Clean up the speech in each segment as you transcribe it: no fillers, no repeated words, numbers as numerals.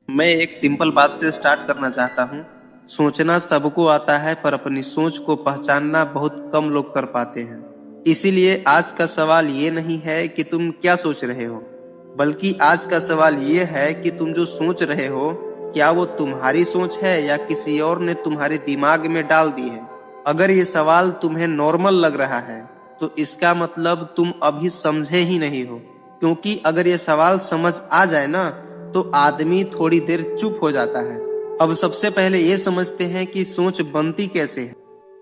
मैं एक सिंपल बात से स्टार्ट करना चाहता हूँ। सोचना सबको आता है, पर अपनी सोच को पहचानना बहुत कम लोग कर पाते हैं। इसीलिए आज का सवाल ये नहीं है कि तुम क्या सोच रहे हो, बल्कि आज का सवाल ये है कि तुम जो सोच रहे हो, क्या वो तुम्हारी सोच है या किसी और ने तुम्हारे दिमाग में डाल दी है। अगर ये सवाल तुम्हें नॉर्मल लग रहा है, तो इसका मतलब तुम अभी समझे ही नहीं हो। क्योंकि अगर ये सवाल समझ आ जाए ना, तो आदमी थोड़ी देर चुप हो जाता है। अब सबसे पहले ये समझते हैं कि सोच बनती कैसे है।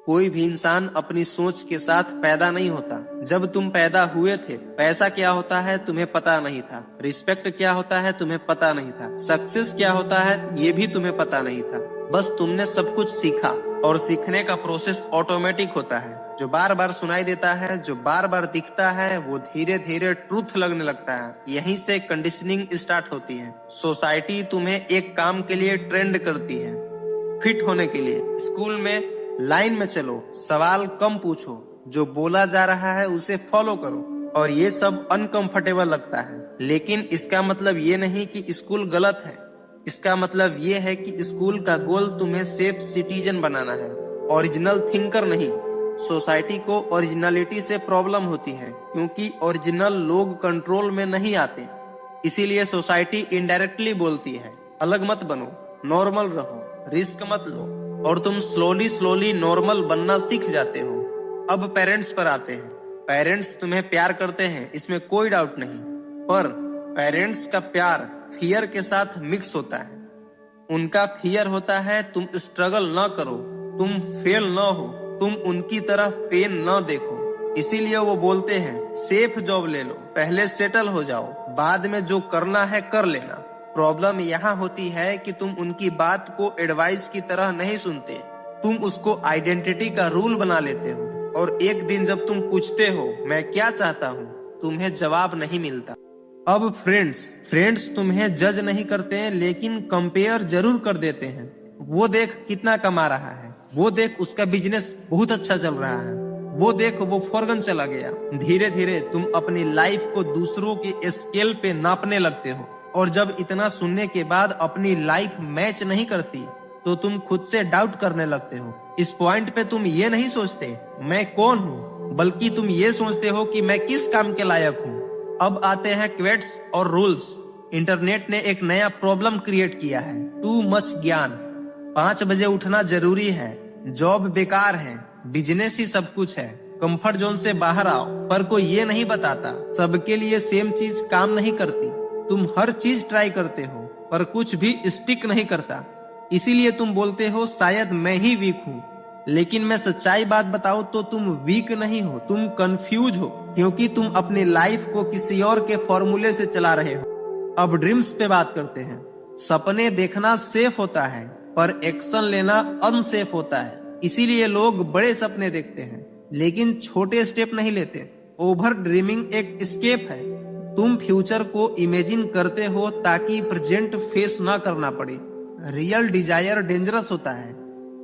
कोई भी इंसान अपनी सोच के साथ पैदा नहीं होता। जब तुम पैदा हुए थे, पैसा क्या होता है तुम्हें पता नहीं था, रिस्पेक्ट क्या होता है तुम्हें पता नहीं था, सक्सेस क्या होता है ये भी तुम्हें पता नहीं था। बस तुमने सब कुछ सीखा, और सीखने का प्रोसेस ऑटोमेटिक होता है। जो बार बार सुनाई देता है, जो बार बार दिखता है, वो धीरे धीरे ट्रूथ लगने लगता है। यहीं से कंडीशनिंग स्टार्ट होती है। सोसाइटी तुम्हें एक काम के लिए ट्रेंड करती है, फिट होने के लिए। स्कूल में लाइन में चलो, सवाल कम पूछो, जो बोला जा रहा है उसे फॉलो करो। और ये सब अनकंफर्टेबल लगता है, लेकिन इसका मतलब ये नहीं कि स्कूल गलत है। इसका मतलब ये है कि स्कूल का गोल तुम्हें सेफ सिटीजन बनाना है, ओरिजिनल थिंकर नहीं। सोसाइटी को ओरिजिनलिटी से प्रॉब्लम होती है, क्योंकि ओरिजिनल लोग कंट्रोल में नहीं आते। इसीलिए सोसाइटी इनडायरेक्टली बोलती है, अलग मत बनो, नॉर्मल रहो, रिस्क मत लो। और तुम स्लोली स्लोली नॉर्मल बनना सीख जाते हो। अब पेरेंट्स पर आते हैं। पेरेंट्स तुम्हें प्यार करते हैं, इसमें कोई डाउट नहीं। पर पेरेंट्स का प्यार फियर के साथ मिक्स होता है। उनका फियर होता है तुम स्ट्रगल न करो, तुम फेल न हो, तुम उनकी तरह पेन न देखो। इसीलिए वो बोलते हैं सेफ जॉब ले लो, पहले सेटल हो जाओ, बाद में जो करना है कर लेना। प्रॉब्लम यहाँ होती है कि तुम उनकी बात को एडवाइस की तरह नहीं सुनते, तुम उसको आइडेंटिटी का रूल बना लेते हो। और एक दिन जब तुम पूछते हो मैं क्या चाहता हूँ, तुम्हें जवाब नहीं मिलता। अब फ्रेंड्स फ्रेंड्स तुम्हें जज नहीं करते, लेकिन कंपेयर जरूर कर देते हैं। वो देख कितना कमा रहा है, वो देख उसका बिजनेस बहुत अच्छा चल रहा है, वो देख वो फॉरेन चला गया। धीरे धीरे तुम अपनी लाइफ को दूसरों के स्केल पे नापने लगते हो। और जब इतना सुनने के बाद अपनी लाइफ मैच नहीं करती, तो तुम खुद से डाउट करने लगते हो। इस पॉइंट पे तुम ये नहीं सोचते मैं कौन हूँ, बल्कि तुम ये सोचते हो कि मैं किस काम के लायक हूँ। अब आते हैं क्वेट्स और रूल्स। इंटरनेट ने एक नया प्रॉब्लम क्रिएट किया है, टू मच ज्ञान। 5 बजे उठना जरूरी है, जॉब बेकार है, बिजनेस ही सब कुछ है, कंफर्ट जोन से बाहर आओ। पर कोई ये नहीं बताता सबके लिए सेम चीज काम नहीं करती। तुम हर चीज ट्राई करते हो, पर कुछ भी स्टिक नहीं करता। इसीलिए तुम बोलते हो शायद मैं ही वीक हूँ। लेकिन मैं सच्चाई बात बताऊं तो तुम वीक नहीं हो, तुम कंफ्यूज हो, क्योंकि तुम अपनी लाइफ को किसी और के फॉर्मूले से चला रहे हो। अब ड्रीम्स पे बात करते हैं। सपने देखना सेफ होता है, पर एक्शन लेना अनसेफ होता है। इसीलिए लोग बड़े सपने देखते हैं, लेकिन छोटे स्टेप नहीं लेते। ओवर ड्रीमिंग एक एस्केप है। तुम फ्यूचर को इमेजिन करते हो ताकि प्रेजेंट फेस ना करना पड़े। रियल डिजायर डेंजरस होता है,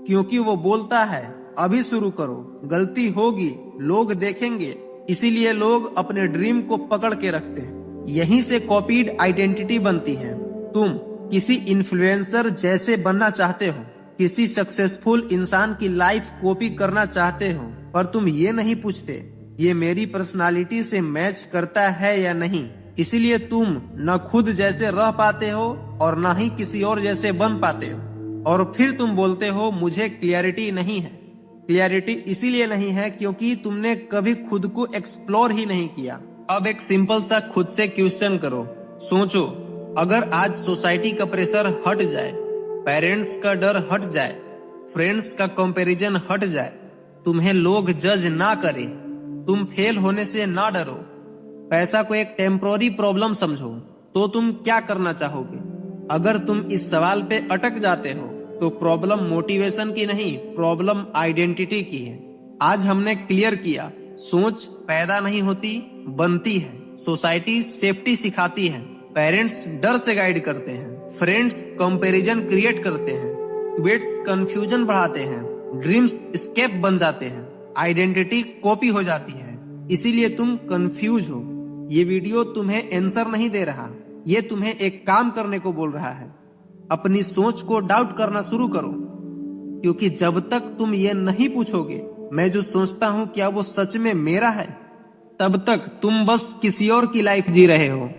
क्योंकि वो बोलता है अभी शुरू करो, गलती होगी, लोग देखेंगे। इसीलिए लोग अपने ड्रीम को पकड़ के रखते हैं। यहीं से कॉपीड आइडेंटिटी बनती है। तुम किसी इन्फ्लुएंसर जैसे बनना चाहते हो, किसी सक्सेसफुल इंसान की लाइफ कॉपी करना चाहते हो, पर तुम ये नहीं पूछते ये मेरी पर्सनालिटी से मैच करता है या नहीं। इसीलिए तुम न खुद जैसे रह पाते हो और न ही किसी और जैसे बन पाते हो। और फिर तुम बोलते हो मुझे क्लियरिटी नहीं है। क्लियरिटी इसीलिए नहीं है क्योंकि तुमने कभी खुद को एक्सप्लोर ही नहीं किया। अब एक सिंपल सा खुद से क्वेश्चन करो। सोचो, अगर आज सोसाइटी का प्रेशर हट जाए, पेरेंट्स का डर हट जाए, फ्रेंड्स का कंपैरिजन हट जाए, तुम्हें लोग जज ना करे, तुम फेल होने से ना डरो, पैसा को एक टेम्पोररी प्रॉब्लम समझो, तो तुम क्या करना चाहोगे? अगर तुम इस सवाल पे अटक जाते हो, तो प्रॉब्लम मोटिवेशन की नहीं, प्रॉब्लम आइडेंटिटी की है। आज हमने क्लियर किया, सोच पैदा नहीं होती, बनती है। सोसाइटी सेफ्टी सिखाती है, पेरेंट्स डर से गाइड करते हैं, फ्रेंड्स कंपैरिजन क्रिएट करते हैं, वेट्स कंफ्यूजन बढ़ाते हैं, ड्रीम्स एस्केप बन जाते हैं, आइडेंटिटी कॉपी हो जाती है। इसीलिए तुम कंफ्यूज हो। ये वीडियो तुम्हें आंसर नहीं दे रहा, ये तुम्हें एक काम करने को बोल रहा है। अपनी सोच को डाउट करना शुरू करो, क्योंकि जब तक तुम ये नहीं पूछोगे मैं जो सोचता हूं क्या वो सच में मेरा है, तब तक तुम बस किसी और की लाइफ जी रहे हो।